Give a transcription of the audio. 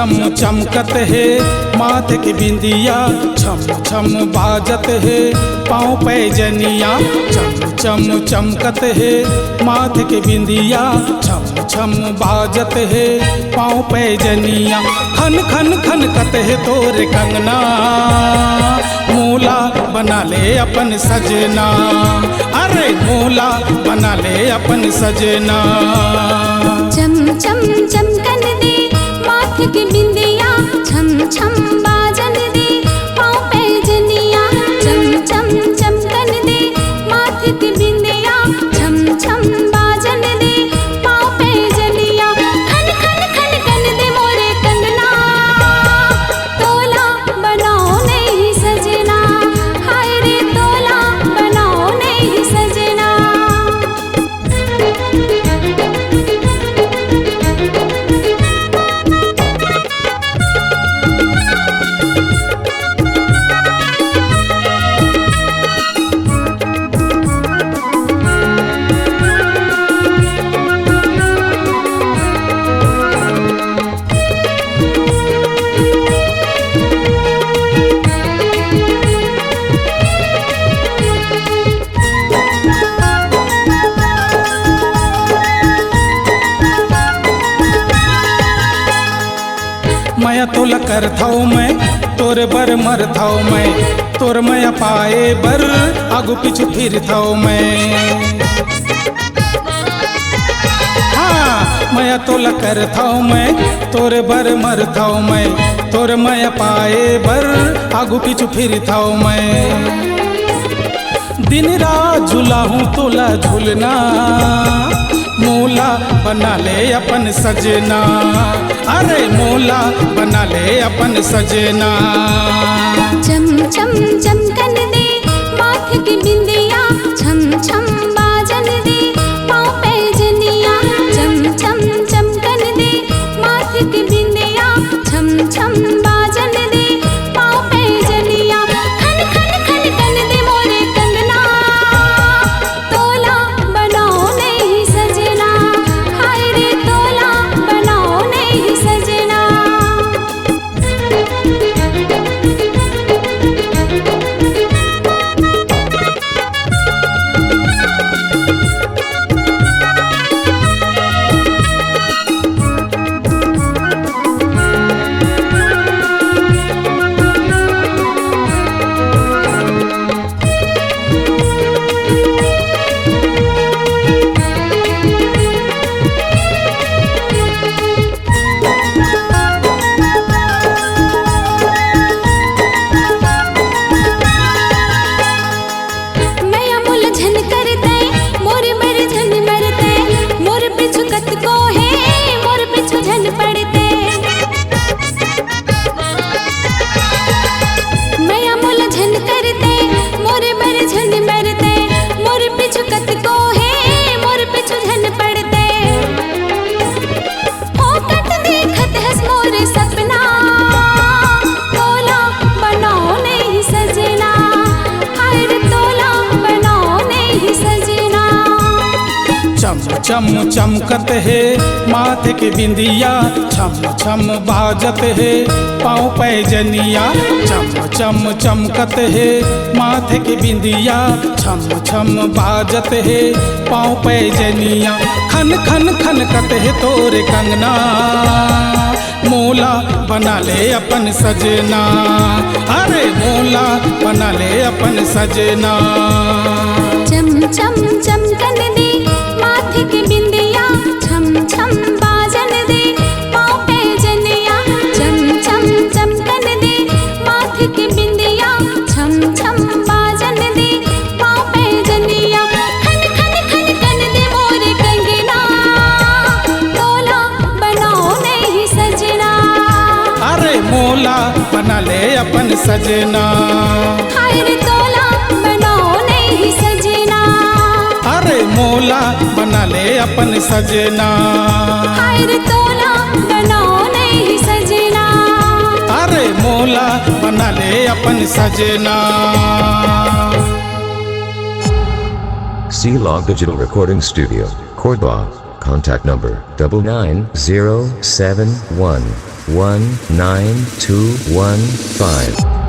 चम चमकत है माथे की बिंदिया, छम छम बाजत है पाँव पैजनिया। चम चम चमकत है माथे की बिंदिया, छम छम बाजत है पाँव पैजनिया। खन खन खनकत है तोरे कंगना, मूला बना ले अपन सजना। अरे मूला बना ले अपन सजना। चम चम चमकन दे माथे की बिंदिया, छम छम बाजन दे पाँव पैजनिया। चम चम चमकन दे माथे की बिंदिया, छम छम बाजन दे पाँव पैजनिया। खन खन खनकन दे मोरे कंगना, तोला बनाओ नहीं सजना। हाय रे तोला बनाओ नहीं सजना। मया तोला कर थाओ मैं, तोर बर मर थाओ मैं। तोर मया पाए बर आगू पीछू फिर थाओ मैं। हाँ मया तोला कर थाओ मैं, तोर बर मर थाओ मैं। तोर मया पाए बर आगू पीछू फिर थाओ मैं। दिन रात झूला हूँ तोला झूलना, मूला बना ले अपन सजना। अरे मूला बना ले अपन सजना। चम चम चमकन दे माथे की बिंदिया, छम छम बाजन दे पाँव पैजनिया। चम चम चमकन दे माथे की बिंदिया, छम छम बाजन दे पाँव पैजनिया। खन खन खनकन दे मोरे कंगना, तोला बनाओ नहीं सजना। हाय रे तोला बनाओ नहीं सजना। मैया मुल झन करते मोर मर झन मरते। मोर पिछु कत को है मोर पिछु झन पड़ते। मैया मुल झन करते मोर मर झन मरते। मोर पिछु कत को है मोर पिछु झन पड़ते। हो कट देखत हस मोर सपना, तोला बनाओ नहीं सजना। हाय रे तोला बनाओ नहीं सजना। चम चम चमकत है माथे की बिंदिया, छम छम बाजत है पाँव पैजनिया। चम चम चमकत है माथे की बिंदिया, छम छम बाजत है पाँव पैजनिया। खन खन खनकत है तोरे कंगना, मूला बना ले अपन सजना। अरे मूला बना ले अपन सजना। चम चम चमकन दे माथे की बिंदिया, छम छम बाजन दे पाँव पैजनिया। चम चम चमकन दे माथे की बिंदिया, छम छम बाजन दे पाँव पैजनिया। खन खन खनकन दे मोरे कंगना, तोला बनाओ नहीं सजना। अरे मूला बना ले अपन सजना। हाय रे तोला बनाओ नहीं सजना। अरे मूला बना ले अपन सजना। हाय रे तोला बनाओ नहीं सजना। अरे मूला बना ले अपन सजना। C Log Digital Recording Studio, Cordoba. Contact number 9907119215.